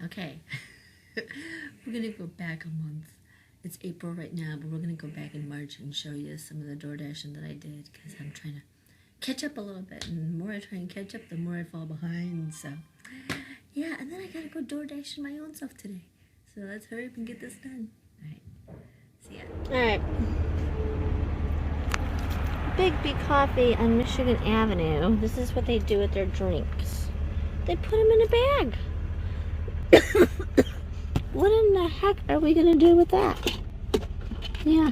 Okay. We're going to go back a month. It's April right now, but we're going to go back in March and show you some of the Doordashing that I did because I'm trying to catch up a little bit. And the more I try and catch up, the more I fall behind. So, yeah, and then I got to go Doordashing my own stuff today. So let's hurry up and get this done. All right. See ya. All right. Big B Coffee on Michigan Avenue. This is what they do with their drinks. They put them in a bag. What in the heck are we gonna do with that? Yeah.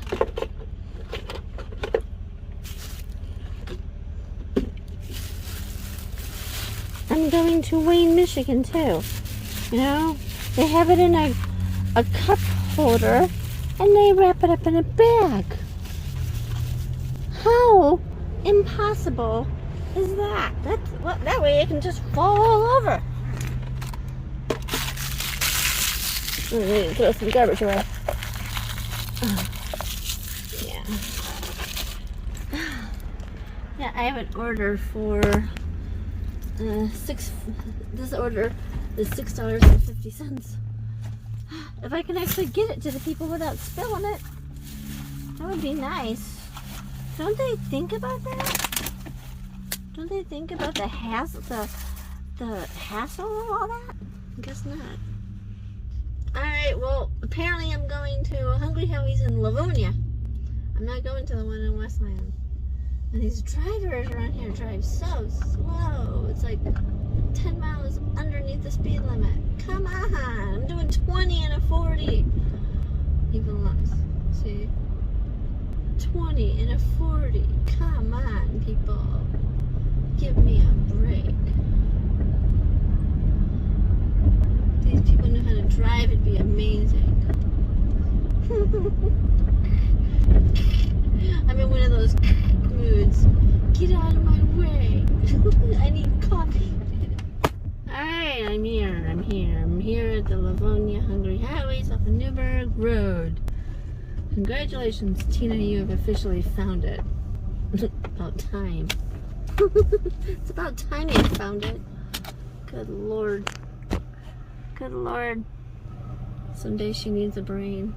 I'm going to Wayne, Michigan too. You know, they have it in a cup holder and they wrap it up in a bag. How impossible is that? That way it can just fall all over. I'm going to throw some garbage away. Yeah. Yeah, I have an order for this order is $6.50. If I can actually get it to the people without spilling it, that would be nice. Don't they think about that? Don't they think about the hassle, the hassle of all that? I guess not. Alright, well, apparently I'm going to Hungry Howie's in Livonia. I'm not going to the one in Westland. And these drivers around here drive so slow. It's like 10 miles underneath the speed limit. Come on, I'm doing 20 and a 40. Even less. See? 20 and a 40. Come on, people. Give me a break. These people know how to drive. It'd be amazing. I'm in one of those moods. Get out of my way. I need coffee. Alright, I'm here at the Livonia Hungry Howie's off of Newburgh Road. Congratulations, Tina, you have officially found it. About time. It's about time you found it. Good Lord. Good Lord. Someday she needs a brain.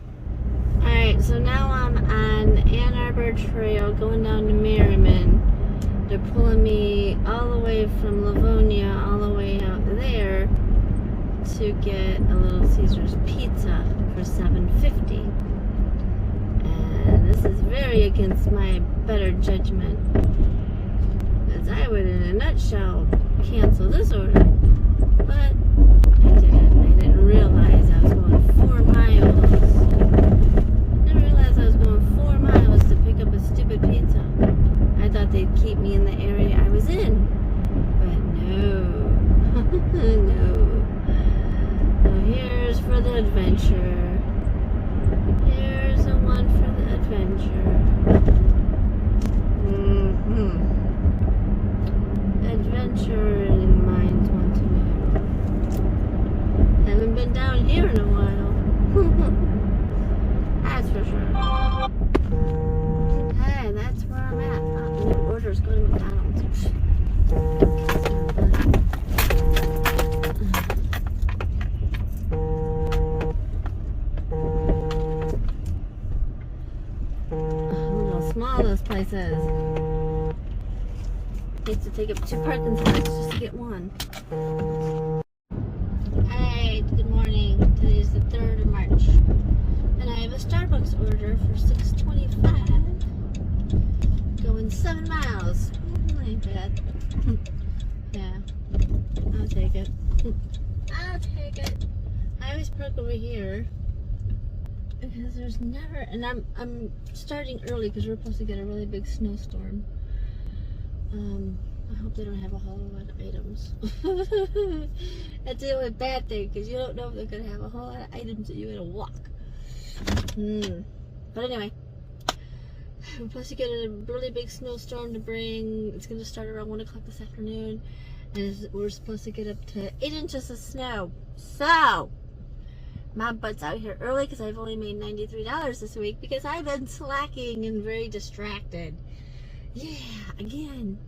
Alright, so now I'm on Ann Arbor Trail going down to Merriman. They're pulling me all the way from Livonia all the way out there to get a Little Caesars pizza for $7.50. And this is very against my better judgment, as I would in a nutshell cancel this order, but I didn't realize I was going 4 miles. Didn't realize I was going 4 miles to pick up a stupid pizza. I thought they'd keep me in the area I was in, but no. No. So here's for the adventure. Here's the one for the adventure. Adventuring minds want to know. Haven't been down here in a while. That's for sure. Hey, that's where I'm at. Oh, new orders go to McDonald's. Look how small those places. Needs to take up 2 parking spots just to get one. Alright, good morning. Today is the 3rd of March. And I have a Starbucks order for $6.25. Going 7 miles. That ain't bad. Yeah. I'll take it. I'll take it. I always park over here because there's never, and I'm starting early because we're supposed to get a really big snowstorm. I hope they don't have a whole lot of items. That's the only bad thing, because you don't know if they're going to have a whole lot of items that you're going to walk. But anyway, we're supposed to get a really big snowstorm to bring. It's going to start around 1 o'clock this afternoon, and we're supposed to get up to 8 inches of snow. So, my butt's out here early because I've only made $93 this week because I've been slacking and very distracted. Yeah, again.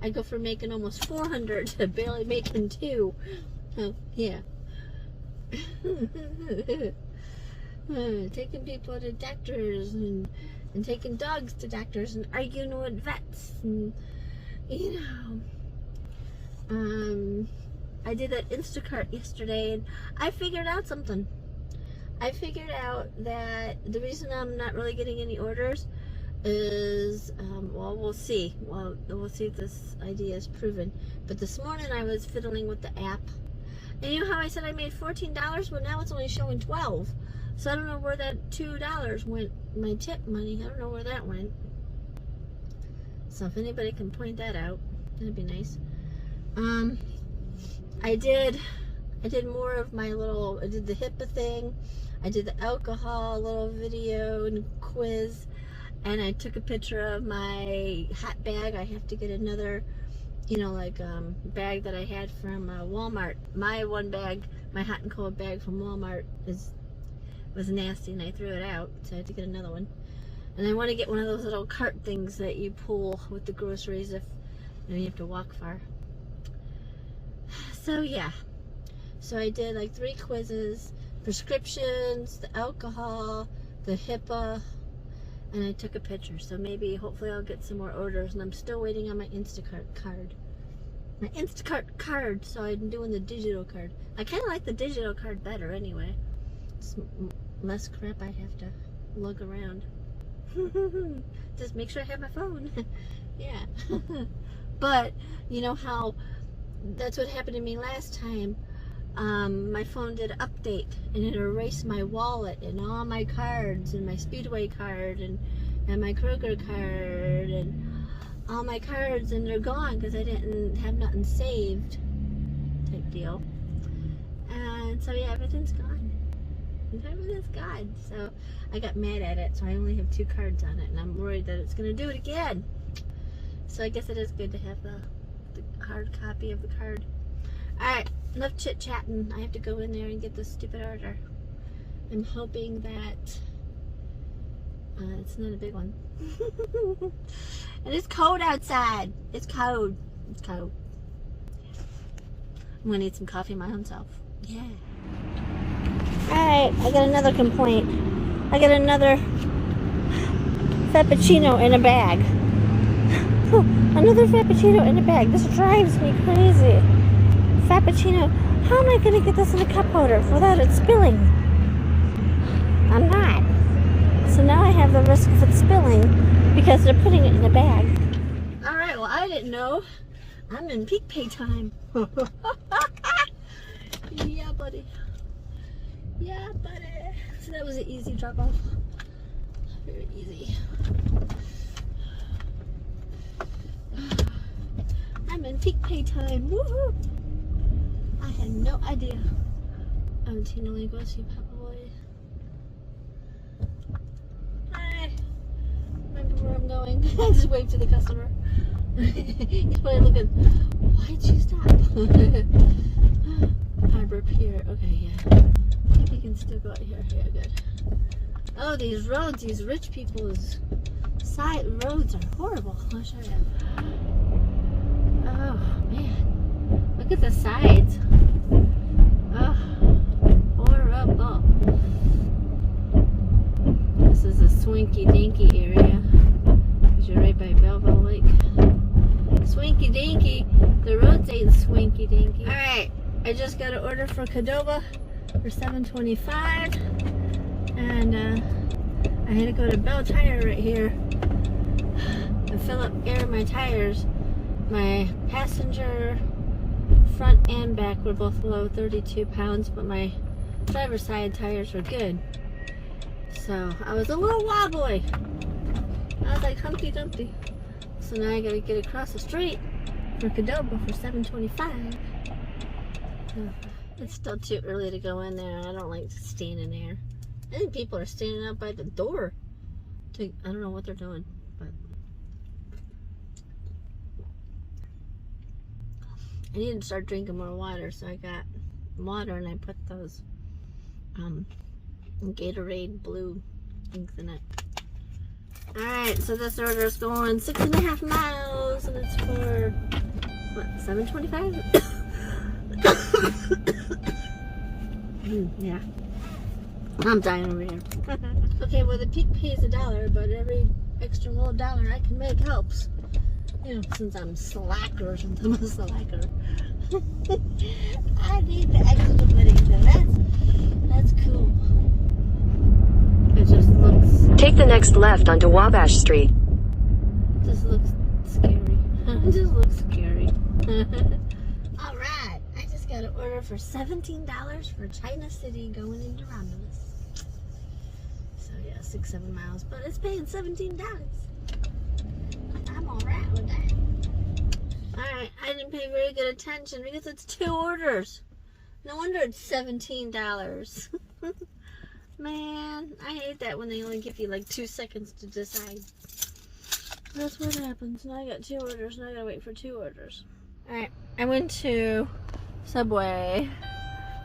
I go from making almost 400 to barely making 2. Oh, yeah. Taking people to doctors and taking dogs to doctors and arguing with vets and, you know. I did that Instacart yesterday and I figured out something. I figured out that the reason I'm not really getting any orders is, well, we'll see. Well, we'll see if this idea is proven. But this morning I was fiddling with the app. And you know how I said I made $14? Well, now it's only showing $12. So I don't know where that $2 went. My tip money, I don't know where that went. So if anybody can point that out, that'd be nice. I did more of my little, I did the HIPAA thing. I did the alcohol little video and quiz. And I took a picture of my hot bag. I have to get another, you know, like bag that I had from Walmart. My one bag, my hot and cold bag from Walmart was nasty and I threw it out. So I had to get another one. And I want to get one of those little cart things that you pull with the groceries if you have to walk far. So yeah. So I did like 3 quizzes, prescriptions, the alcohol, the HIPAA, and I took a picture. So maybe, hopefully I'll get some more orders. And I'm still waiting on my Instacart card. My Instacart card, so I'm doing the digital card. I kind of like the digital card better anyway. It's less crap I have to lug around. Just make sure I have my phone. Yeah. But, you know how, that's what happened to me last time. My phone did an update and it erased my wallet and all my cards and my Speedway card and my Kroger card and all my cards, and they're gone because I didn't have nothing saved type deal. And so yeah, everything's gone. Everything's gone. So I got mad at it, so I only have 2 cards on it and I'm worried that it's going to do it again. So I guess it is good to have the hard copy of the card. Alright, enough chit-chatting. I have to go in there and get this stupid order. I'm hoping that it's not a big one. And it's cold outside. It's cold. It's cold. I'm gonna need some coffee my own self. Yeah. Alright, I got another complaint. I got another Frappuccino in a bag. Another Frappuccino in a bag. This drives me crazy. Frappuccino. How am I going to get this in a cup holder without it spilling? I'm not. So now I have the risk of it spilling because they're putting it in a bag. Alright, well I didn't know. I'm in peak pay time. Yeah, buddy. Yeah, buddy. So that was an easy drop off. Very easy. I'm in peak pay time. Woohoo! I had no idea. I'm Tina Legosi, Papa Boy. Hi. Remember where I'm going? I just waved to the customer. He's probably looking, why'd you stop? Harbor Pier. Okay, yeah. Maybe we can still go out here. Yeah, good. Oh, these roads, these rich people's side roads are horrible. I'll show you. Oh, man. Look at the sides. Oh, horrible. This is a swinky-dinky area. Because you're right by Belleville Lake. Swinky-dinky. The roads ain't swinky-dinky. Alright, I just got an order for Qdoba for $7.25. And I had to go to Bell Tire right here and fill up air in my tires. My passenger front and back were both below 32 pounds, but my driver's side tires were good. So I was a little wobbly. I was like Humpty Dumpty. So now I gotta get across the street for Qdoba for $7.25. It's still too early to go in there. I don't like standing there. I think people are standing out by the door. I don't know what they're doing, but I need to start drinking more water, so I got water and I put those Gatorade blue things in it. Alright, so this order is going 6.5 miles and it's for what, $7.25? Yeah. I'm dying over here. Okay, well the peak pays $1, but every extra little dollar I can make helps. You know, since I'm slacker or something, I'm a slacker. I need the extra money, so that's cool. It just looks... Take the next left onto Wabash Street. Just looks scary. It just looks scary. Alright, I just got an order for $17 for China City going into Romulus. So yeah, 6-7 miles, but it's paying $17. I'm alright with that. Alright, I didn't pay very good attention because it's 2 orders. No wonder it's $17. Man, I hate that when they only give you like 2 seconds to decide. That's what happens. Now I got 2 orders. Now I gotta wait for 2 orders. Alright, I went to Subway,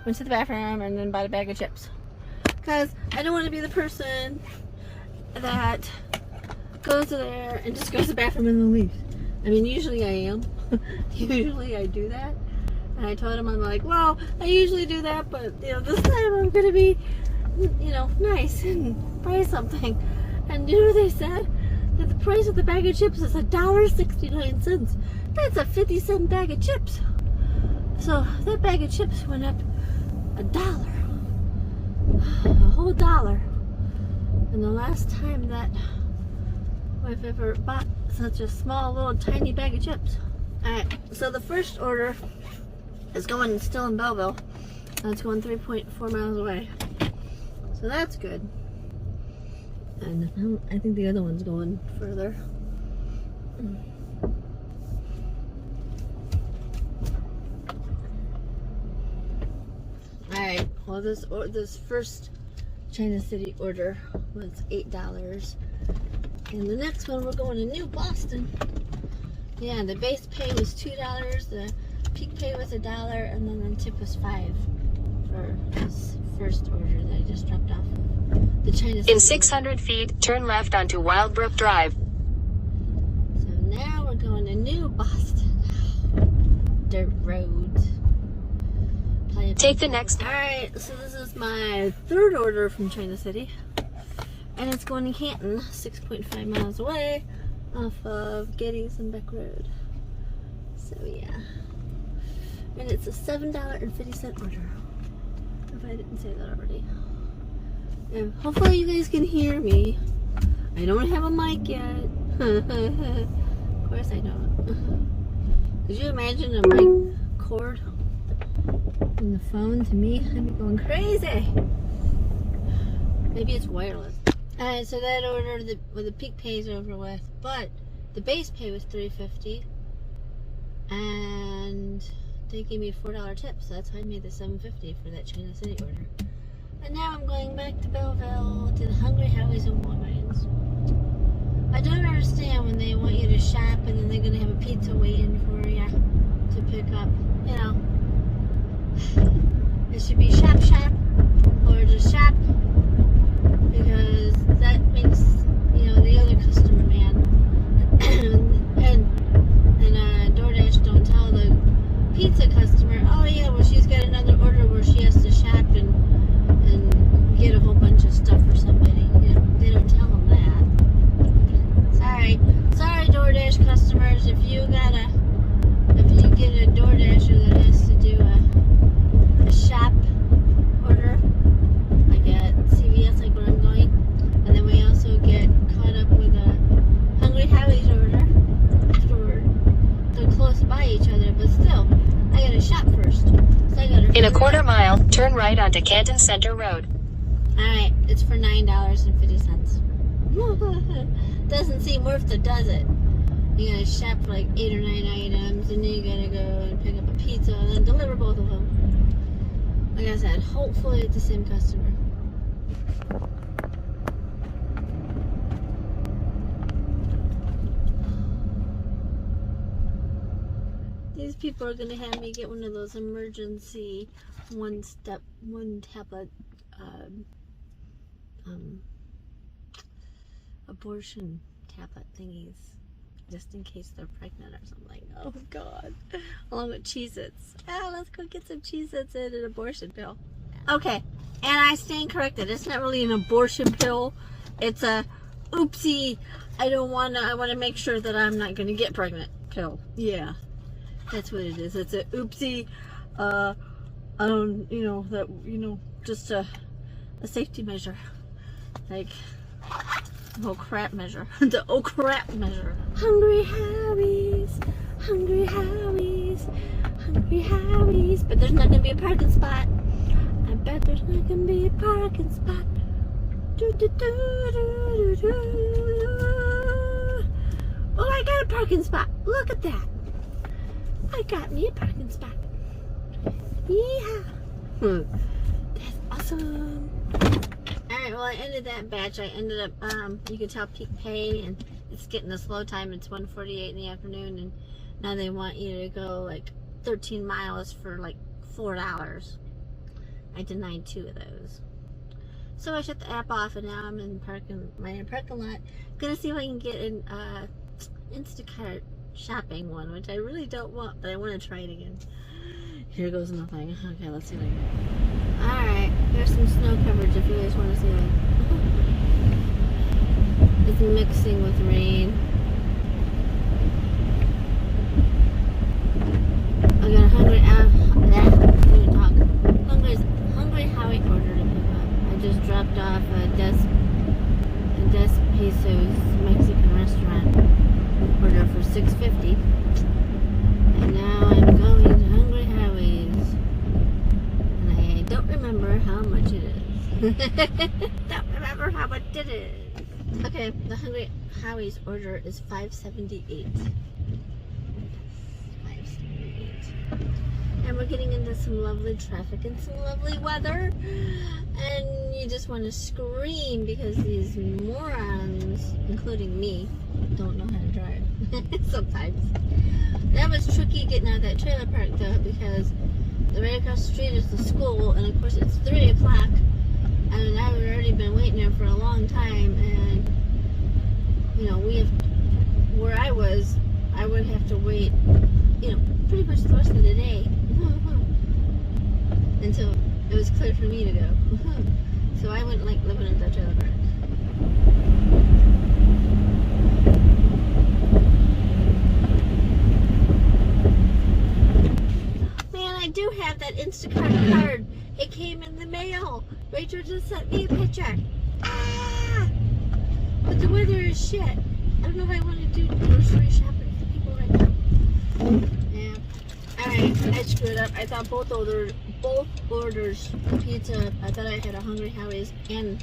went to the bathroom, and then bought a bag of chips. Because I don't want to be the person that goes there and just goes to the bathroom and then leaves. I mean, usually I am. Usually I do that. And I told him, I'm like, well, I usually do that, but you know, this time I'm gonna be, you know, nice and buy something. And you know what they said? That the price of the bag of chips is $1.69. That's a 50-cent bag of chips. So that bag of chips went up $1. A whole $1. And the last time that I've ever bought such a small little tiny bag of chips. Alright, so the first order is going still in Belleville. It's going 3.4 miles away. So that's good. And I think the other one's going further. Alright, well this first China City order was $8. And the next one we're going to New Boston. Yeah, the base pay was $2, the peak pay was $1, and then the tip was $5 for this first order that I just dropped off. The China City. In 600 feet, turn left onto Wildbrook Drive. So now we're going to New Boston. Dirt roads. Take the next. Alright, so this is my third order from China City. And it's going to Canton, 6.5 miles away, off of Geddes and Beck Road. So yeah. And it's a $7.50 order. If I didn't say that already. And hopefully you guys can hear me. I don't have a mic yet. Of course I don't. Could you imagine a mic cord in the phone to me? I'd be going crazy. Maybe it's wireless. Alright, so that order, the peak pay is over with, but the base pay was $3.50, and they gave me a $4 tip, so that's how I made the $7.50 for that China City order. And now I'm going back to Belleville to the Hungry Howie's and Walgreens. I don't understand when they want you to shop and then they're gonna have a pizza waiting for you to pick up. You know, it should be shop or just shop. Because that makes, you know, the other customer mad. and Doordash don't tell the pizza customer, oh yeah, well she's got another order where she has to shop and get a whole bunch of stuff for somebody. You know, they don't tell them that. Sorry Doordash customers, if you get a DoorDasher that has to do a shop order, like at CVS, like where I'm going, and then we also get caught up with a Hungry Howie's order afterward. They're close by each other, but still, I gotta shop first. So I gotta. In a quarter mile, turn right onto Canton Center Road. Alright, it's for $9.50. Doesn't seem worth it, does it? You gotta shop for like 8 or 9 items, and then you gotta go and pick up a pizza and then deliver both of them. Like I said, hopefully it's the same customer. These people are gonna have me get one of those emergency one tablet abortion tablet thingies, just in case they're pregnant or something. Oh God. Along with Cheez-Its. Ah, let's go get some Cheez-Its and an abortion pill. Okay, and I stand corrected. It's not really an abortion pill. It's a oopsie. I want to make sure that I'm not going to get pregnant pill. Yeah, that's what it is. It's a oopsie. Just a safety measure. Like, oh crap measure. The oh crap measure. Hungry Howies. Hungry Howies. Hungry Howies. But there's not going to be a parking spot. I bet there's not going to be a parking spot. Oh, I got a parking spot. Look at that. I got me a parking spot. Yeah. That's awesome. Alright, well, I ended that batch. I ended up, you can tell peak pay, and it's getting a slow time. It's 1:48 in the afternoon, and now they want you to go like 13 miles for like $4. I denied 2 of those. So I shut the app off, and now I'm in my parking lot. Gonna see if I can get an Instacart shopping one, which I really don't want, but I want to try it again. Here goes nothing. Okay, let's see what I get. Alright, here's some snow coverage if you guys want to see that. It's mixing with rain. I got a hungry Howie order to pick up. I just dropped off a Des Pesos Mexican restaurant order for $6.50. And now I'm going to Hungry Howie's. And I don't remember how much it is. Don't remember how much it is. Okay, the Hungry Howie's order is $5.78. And we're getting into some lovely traffic and some lovely weather, and you just want to scream because these morons, including me, don't know how to drive sometimes. That was tricky getting out of that trailer park though, because right across the street is the school, and of course it's 3 o'clock, and I've already been waiting there for a long time, and where I was, I would have to wait, pretty much the rest of the day until it was clear for me to go. So I wouldn't like living in that trailer park. Man, I do have that Instacart card. It came in the mail. Rachel just sent me a picture. Ah! But the weather is shit. I don't know if I want to do grocery shopping for people right now. Yeah. Alright, I screwed up. I thought both orders pizza. I thought I had a Hungry Howie's, and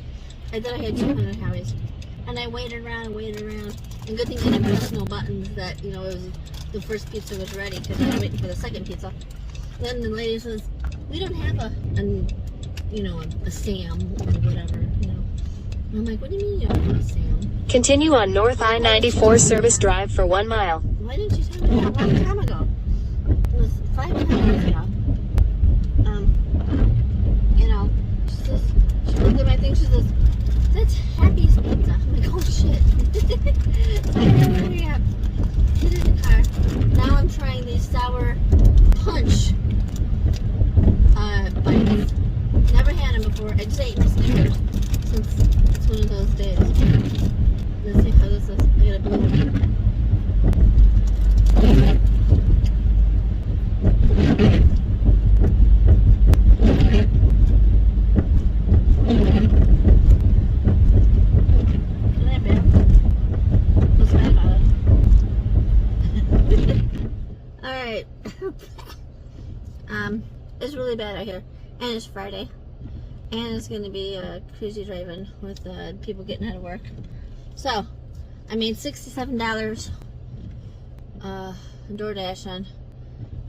I thought I had 200 Howie's. And I waited around. And good thing I didn't press no buttons that, it was the first pizza was ready, because I was waiting for the second pizza. Then the lady says, we don't have a Sam or whatever, And I'm like, what do you mean you don't have a Sam? Continue on North I-94 Service Drive for 1 mile. Why didn't you tell me that a long time ago? It was 5 years ago. She looked at my thing, she says, that's Happy's Pizza. I'm like, oh shit. So I hurry up, get in the car. Now I'm trying these sour punch bites. Never had them before. I just ate my Snickers since it's one of those days. Let's see how this is. I got a blue one. Alright. It's really bad out here. And it's Friday. And it's going to be cruisy driving with people getting out of work. So, I made $67 Doordashing.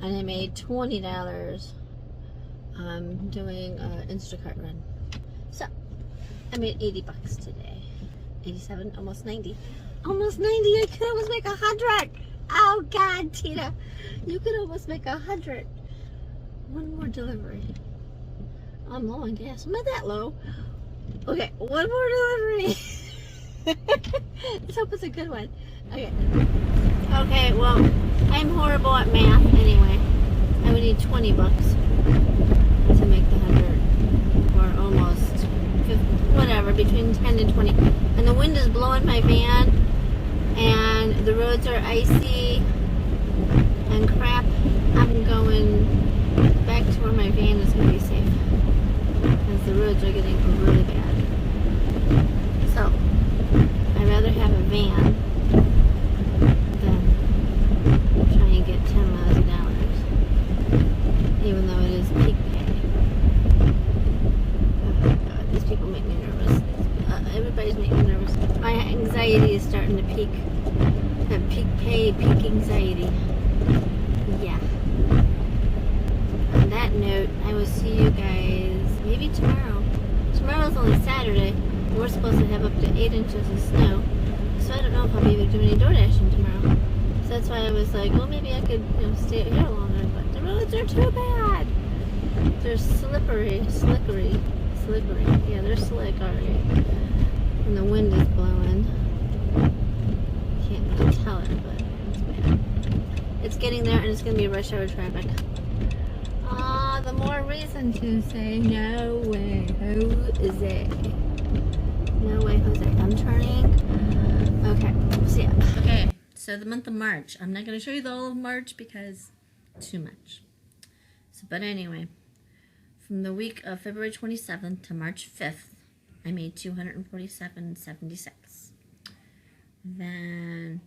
And I made $20 doing Instacart run. So, I made 80 bucks today. 87, almost 90. Almost 90. I could almost make 100. Oh God, Tina, you could almost make 100. One more delivery. I'm low on gas. I'm not that low. Okay, one more delivery. Let's hope it's a good one. Okay. Okay, well, I'm horrible at math anyway. I would need 20 bucks to make the 100. and 20. And the wind is blowing my van, and the roads are icy and crap. I'm going back to where my van is going to be safe, because the roads are getting really bad. So, I'd rather have a van than try and get $10 lousy, even though it is peak pay. Oh God, these people make me nervous. Everybody's making me nervous. My anxiety is starting to peak. Have peak pay, peak anxiety. Yeah. On that note, I will see you guys maybe tomorrow. Tomorrow's only Saturday. We're supposed to have up to 8 inches of snow. So I don't know if I'll be able to do any Doordashing tomorrow. So that's why I was like, well, maybe I could stay here longer. But the roads are too bad. They're slippery. Yeah, they're slick already. And the wind is blowing. Can't really tell it, but it's bad. It's getting there, and it's going to be rush hour traffic. The more reason to say no way, Jose. No way, Jose. I'm turning. Okay, see ya. Okay, so the month of March. I'm not going to show you the whole of March because too much. So, but anyway, from the week of February 27th to March 5th, I made $247.76. Then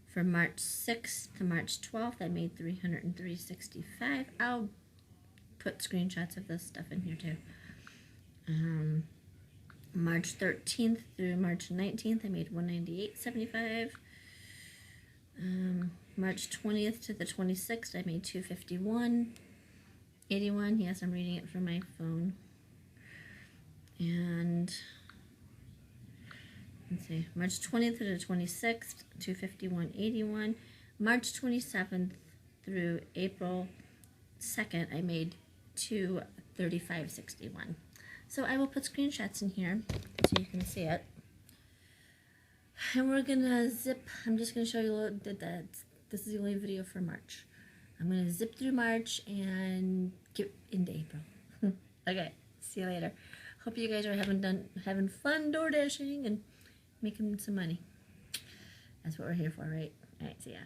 from March 6th to March 12th, I made $303.65. I'll put screenshots of this stuff in here too. March 13th through March 19th, I made $198.75. March 20th to the 26th, I made $251.81. Yes, I'm reading it from my phone. And let's see, March 20th to the 26th, $251.81. March 27th through April 2nd, I made $235.61. So I will put screenshots in here so you can see it. And we're gonna zip. I'm just gonna show you that this is the only video for March. I'm gonna zip through March and get into April. Okay, see you later. Hope you guys are having fun door dashing and making some money. That's what we're here for, right? All right, see ya.